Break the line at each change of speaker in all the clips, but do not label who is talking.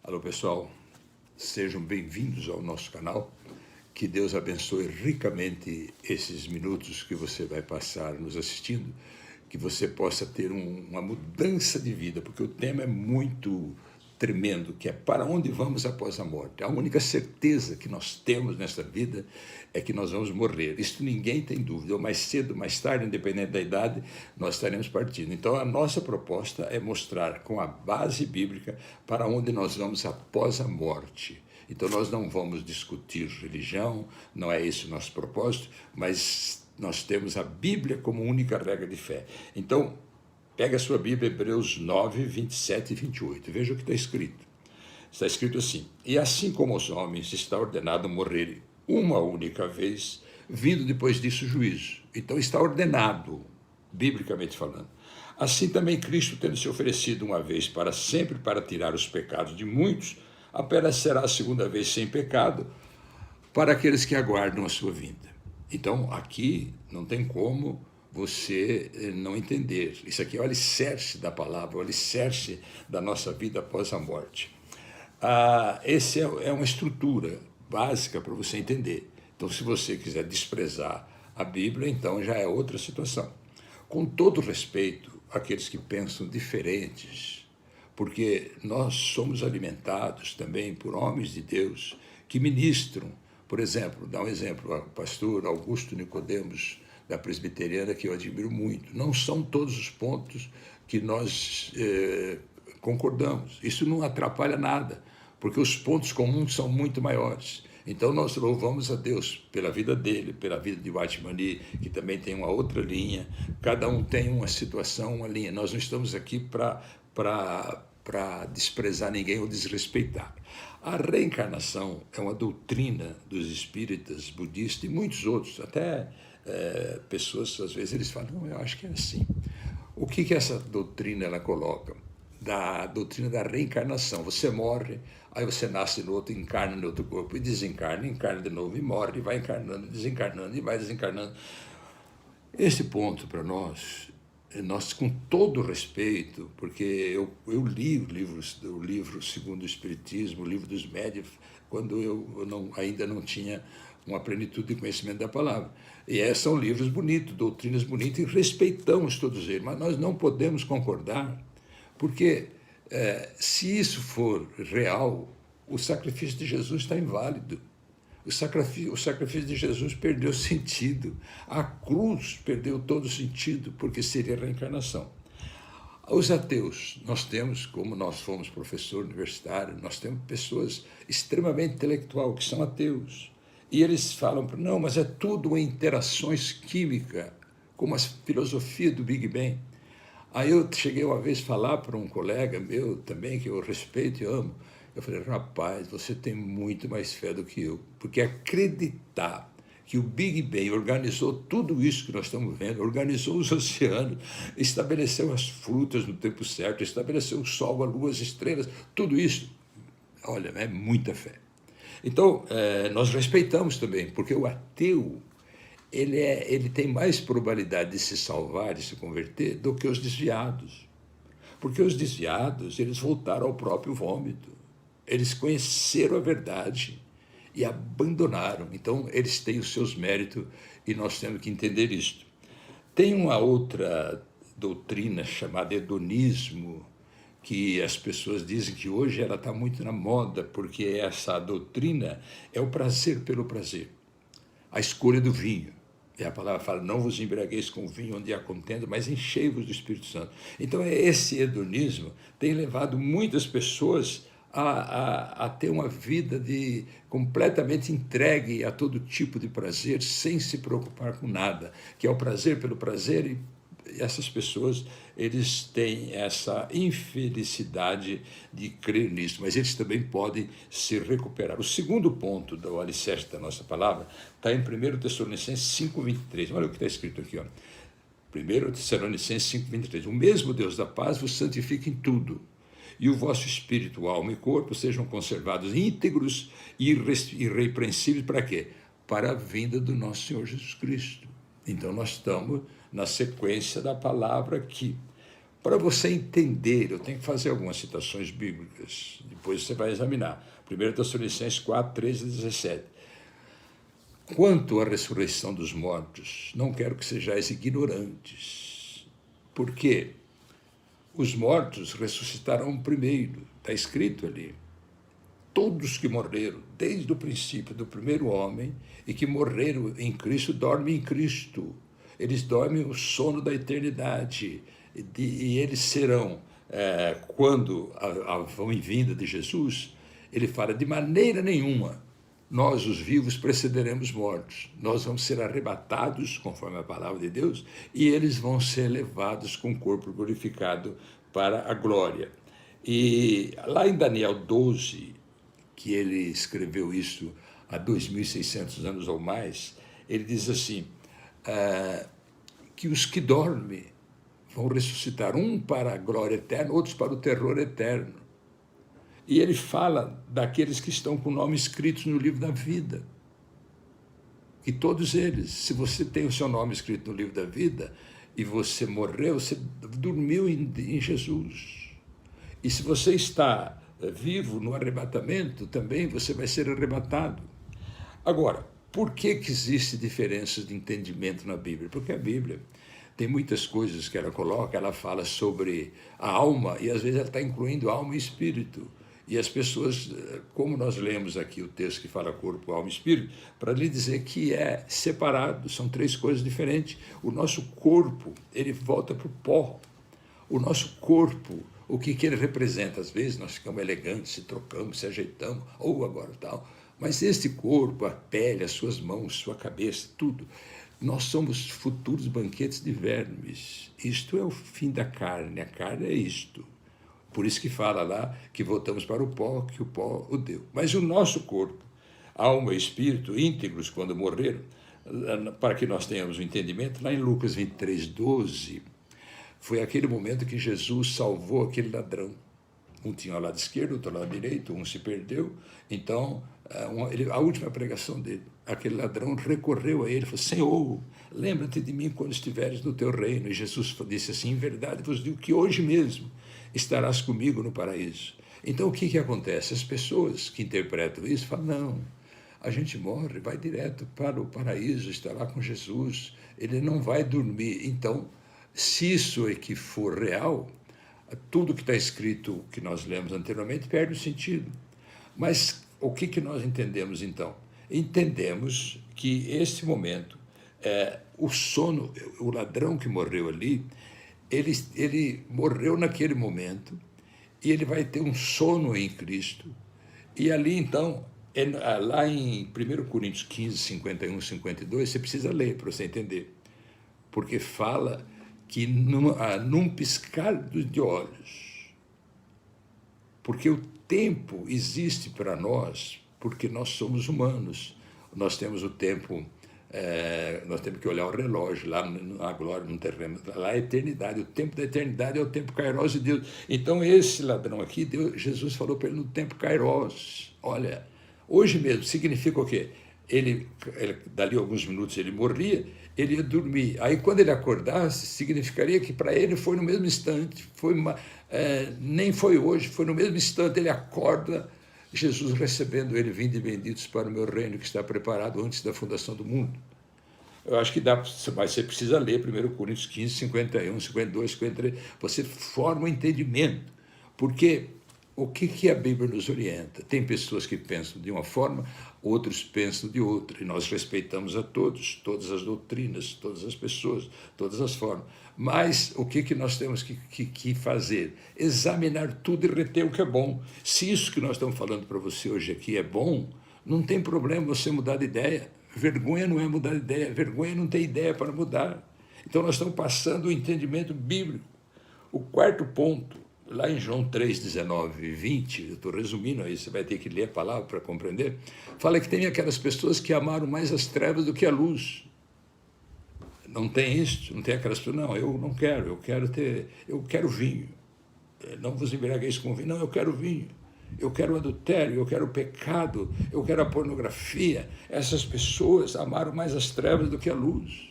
Alô pessoal, sejam bem-vindos ao nosso canal. Que Deus abençoe ricamente esses minutos que você vai passar nos assistindo, que você possa ter uma mudança de vida, porque o tema é muito tremendo, que é para onde vamos após a morte. A única certeza que nós temos nesta vida é que nós vamos morrer. Isso ninguém tem dúvida. Ou mais cedo, mais tarde, independente da idade, nós estaremos partindo. Então, a nossa proposta é mostrar com a base bíblica para onde nós vamos após a morte. Então, nós não vamos discutir religião, não é esse o nosso propósito, mas nós temos a Bíblia como única regra de fé. Então, pega a sua Bíblia, Hebreus 9, 27 e 28. Veja o que está escrito. Está escrito assim: e assim como os homens está ordenado morrerem uma única vez, vindo depois disso o juízo. Então está ordenado, biblicamente falando. Assim também Cristo, tendo se oferecido uma vez para sempre para tirar os pecados de muitos, apenas será a segunda vez sem pecado para aqueles que aguardam a sua vinda. Então aqui não tem como você não entender. Isso aqui é o alicerce da palavra, o alicerce da nossa vida após a morte. Esse é uma estrutura básica para você entender. Então, se você quiser desprezar a Bíblia, então já é outra situação. Com todo respeito àqueles que pensam diferentes, porque nós somos alimentados também por homens de Deus que ministram. Por exemplo, dá um exemplo, o pastor Augusto Nicodemos, da presbiteriana, que eu admiro muito. Não são todos os pontos que nós concordamos. Isso não atrapalha nada, porque os pontos comuns são muito maiores. Então nós louvamos a Deus pela vida dele, pela vida de Watchmani, que também tem uma outra linha. Cada um tem uma situação, uma linha. Nós não estamos aqui para desprezar ninguém ou desrespeitar. A reencarnação é uma doutrina dos espíritas, budistas e muitos outros, até pessoas, às vezes, eles falam, não, eu acho que é assim. O que essa doutrina ela coloca? Da doutrina da reencarnação. Você morre, aí você nasce no outro, encarna no outro corpo e desencarna, encarna de novo e morre, e vai encarnando, desencarnando e vai desencarnando. Esse ponto para nós com todo respeito, porque eu li o livro Segundo o Espiritismo, o livro dos médiuns, quando eu ainda não tinha uma plenitude de conhecimento da palavra. E são livros bonitos, doutrinas bonitas, e respeitamos todos eles, mas nós não podemos concordar, porque se isso for real, o sacrifício de Jesus está inválido. O sacrifício de Jesus perdeu sentido. A cruz perdeu todo sentido, porque seria a reencarnação. Os ateus, nós temos, como nós fomos professor universitário, nós temos pessoas extremamente intelectuais que são ateus. E eles falam, não, mas é tudo em interações químicas, como a filosofia do Big Bang. Aí eu cheguei uma vez a falar para um colega meu também, que eu respeito e amo. Eu falei, rapaz, você tem muito mais fé do que eu, porque acreditar que o Big Bang organizou tudo isso que nós estamos vendo, organizou os oceanos, estabeleceu as frutas no tempo certo, estabeleceu o sol, a lua, as estrelas, tudo isso, olha, é muita fé. Então, nós respeitamos também, porque o ateu, ele tem mais probabilidade de se salvar, de se converter, do que os desviados. Porque os desviados, eles voltaram ao próprio vômito. Eles conheceram a verdade e abandonaram. Então, eles têm os seus méritos e nós temos que entender isto. Tem uma outra doutrina chamada hedonismo, que as pessoas dizem que hoje ela está muito na moda, porque essa doutrina é o prazer pelo prazer, a escolha do vinho. E a palavra fala, não vos embriagueis com vinho onde há contenda, mas enchei-vos do Espírito Santo. Então, esse hedonismo tem levado muitas pessoas a ter uma vida completamente entregue a todo tipo de prazer, sem se preocupar com nada, que é o prazer pelo prazer, e essas pessoas, eles têm essa infelicidade de crer nisso, mas eles também podem se recuperar. O segundo ponto do alicerce da nossa palavra está em 1 Tessalonicenses 5:23. Olha o que está escrito aqui, ó. 1 Tessalonicenses 5:23. O mesmo Deus da paz vos santifica em tudo, e o vosso espírito, alma e corpo sejam conservados íntegros e irrepreensíveis para quê? Para a vinda do nosso Senhor Jesus Cristo. Então nós estamos na sequência da palavra aqui. Para você entender, eu tenho que fazer algumas citações bíblicas, depois você vai examinar. 1 Tessalonicenses 4, 13 e 17. Quanto à ressurreição dos mortos, não quero que sejais ignorantes, porque os mortos ressuscitarão primeiro, está escrito ali. Todos que morreram, desde o princípio do primeiro homem, e que morreram em Cristo, dormem em Cristo. Eles dormem o sono da eternidade, e eles serão, quando a vinda de Jesus, ele fala, de maneira nenhuma, nós, os vivos, precederemos mortos. Nós vamos ser arrebatados, conforme a palavra de Deus, e eles vão ser levados com o corpo glorificado para a glória. E lá em Daniel 12, que ele escreveu isso há 2.600 anos ou mais, ele diz assim, que os que dormem vão ressuscitar, um para a glória eterna, outros para o terror eterno. E ele fala daqueles que estão com o nome escritos no livro da vida. E todos eles, se você tem o seu nome escrito no livro da vida, e você morreu, você dormiu em Jesus. E se você está vivo no arrebatamento, também você vai ser arrebatado. Agora, por que existe diferenças de entendimento na Bíblia? Porque a Bíblia tem muitas coisas que ela coloca, ela fala sobre a alma, e às vezes ela está incluindo alma e espírito. E as pessoas, como nós lemos aqui o texto que fala corpo, alma e espírito, para lhe dizer que é separado, são três coisas diferentes. O nosso corpo, ele volta para o pó. O nosso corpo, o que ele representa? Às vezes nós ficamos elegantes, se trocamos, se ajeitamos, ou agora tal. Mas este corpo, a pele, as suas mãos, sua cabeça, tudo, nós somos futuros banquetes de vermes. Isto é o fim da carne, a carne é isto. Por isso que fala lá que voltamos para o pó, que o pó o deu. Mas o nosso corpo, alma e espírito íntegros quando morreram, para que nós tenhamos o entendimento, lá em Lucas 23, 12, foi aquele momento que Jesus salvou aquele ladrão. Um tinha ao lado esquerdo, outro ao lado direito, um se perdeu. Então, a última pregação dele, aquele ladrão recorreu a ele e falou, Senhor, lembra-te de mim quando estiveres no teu reino. E Jesus disse assim, em verdade vos digo que hoje mesmo estarás comigo no paraíso. Então, o que acontece? As pessoas que interpretam isso falam, não, a gente morre, vai direto para o paraíso, estará com Jesus, ele não vai dormir. Então, se isso é que for real, tudo que está escrito, que nós lemos anteriormente, perde o sentido. Mas o que nós entendemos, então? Entendemos que esse momento, o sono, o ladrão que morreu ali, ele morreu naquele momento e ele vai ter um sono em Cristo. E ali, então, lá em 1 Coríntios 15, 51, 52, você precisa ler para você entender. Porque fala que num piscar de olhos, porque o tempo existe para nós, porque nós somos humanos, nós temos o tempo, nós temos que olhar o relógio, lá na glória, no terreno, lá é a eternidade, o tempo da eternidade é o tempo kairos de Deus. Então esse ladrão aqui, Jesus falou para ele no tempo kairos, olha, hoje mesmo, significa o quê? Ele, dali a alguns minutos ele morria, ele ia dormir. Aí quando ele acordasse, significaria que para ele foi no mesmo instante, nem foi hoje, foi no mesmo instante, ele acorda, Jesus recebendo ele, vinde benditos para o meu reino que está preparado antes da fundação do mundo. Eu acho que dá, mas você precisa ler 1 Coríntios 15, 51, 52, 53, você forma um entendimento, porque o que a Bíblia nos orienta? Tem pessoas que pensam de uma forma, outros pensam de outra, e nós respeitamos a todos, todas as doutrinas, todas as pessoas, todas as formas. Mas o que nós temos que fazer? Examinar tudo e reter o que é bom. Se isso que nós estamos falando para você hoje aqui é bom, não tem problema você mudar de ideia. Vergonha não é mudar de ideia, vergonha não tem ideia para mudar. Então nós estamos passando o entendimento bíblico. O quarto ponto, lá em João 3, 19 e 20, eu estou resumindo aí, você vai ter que ler a palavra para compreender, fala que tem aquelas pessoas que amaram mais as trevas do que a luz. Não tem isso, não tem aquelas pessoas, não, eu não quero, eu quero vinho. Não vos embriagueis com vinho, não, eu quero vinho. Eu quero o adultério, eu quero o pecado, eu quero a pornografia. Essas pessoas amaram mais as trevas do que a luz.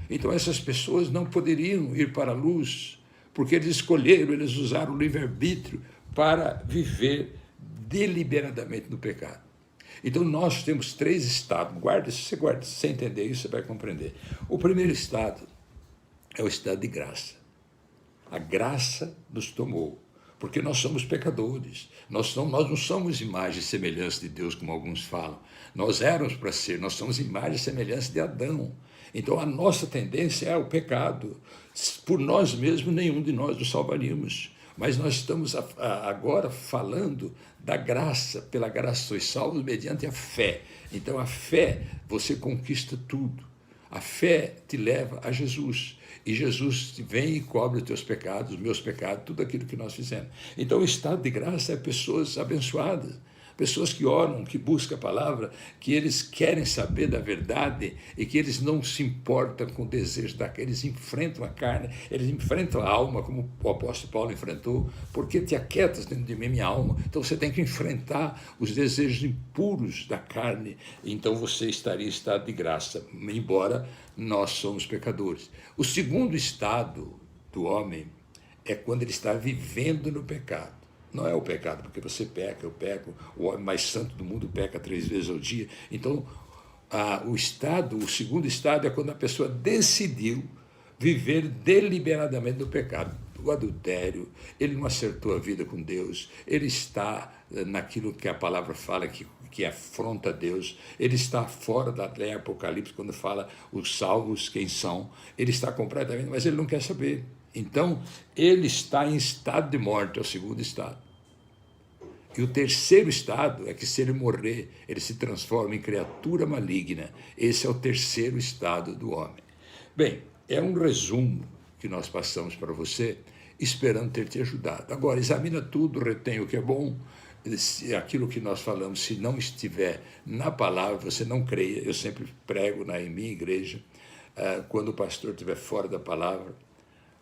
Então essas pessoas não poderiam ir para a luz, porque eles escolheram, eles usaram o livre-arbítrio para viver deliberadamente no pecado. Então, nós temos 3 estados. Se você entender isso, você vai compreender. O primeiro estado é o estado de graça. A graça nos tomou, porque nós somos pecadores. Nós não somos imagem e semelhança de Deus, como alguns falam. Nós éramos para ser, nós somos imagem e semelhança de Adão. Então, a nossa tendência é o pecado. Por nós mesmos, nenhum de nós nos salvaríamos. Mas nós estamos agora falando da graça. Pela graça sois salvos mediante a fé. Então, a fé, você conquista tudo. A fé te leva a Jesus. E Jesus vem e cobre os teus pecados, os meus pecados, tudo aquilo que nós fizemos. Então, o estado de graça é pessoas abençoadas. Pessoas que oram, que buscam a palavra, que eles querem saber da verdade e que eles não se importam com o desejo daquele, eles enfrentam a carne, eles enfrentam a alma, como o apóstolo Paulo enfrentou, porque te aquietas dentro de mim, minha alma. Então você tem que enfrentar os desejos impuros da carne, então você estaria em estado de graça, embora nós somos pecadores. O segundo estado do homem é quando ele está vivendo no pecado. Não é o pecado, porque você peca, eu peco, o homem mais santo do mundo peca 3 vezes ao dia. Então, o segundo estado é quando a pessoa decidiu viver deliberadamente no pecado. O adultério, ele não acertou a vida com Deus, ele está naquilo que a palavra fala, que afronta Deus, ele está fora da lei Apocalipse, quando fala os salvos, quem são, ele está completamente, mas ele não quer saber. Então, ele está em estado de morte, é o segundo estado. E o terceiro estado é que, se ele morrer, ele se transforma em criatura maligna. Esse é o terceiro estado do homem. Bem, é um resumo que nós passamos para você, esperando ter te ajudado. Agora, examina tudo, retém o que é bom. Se aquilo que nós falamos, se não estiver na palavra, você não creia. Eu sempre prego em minha igreja, quando o pastor estiver fora da palavra,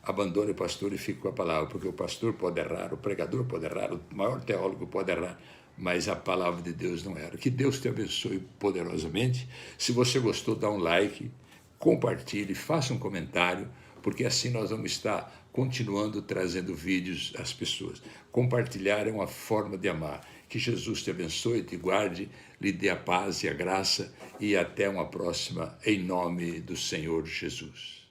abandone o pastor e fique com a palavra, porque o pastor pode errar, o pregador pode errar, o maior teólogo pode errar, mas a palavra de Deus não erra. Que Deus te abençoe poderosamente. Se você gostou, dá um like, compartilhe, faça um comentário, porque assim nós vamos estar continuando trazendo vídeos às pessoas. Compartilhar é uma forma de amar. Que Jesus te abençoe, te guarde, lhe dê a paz e a graça, e até uma próxima, em nome do Senhor Jesus.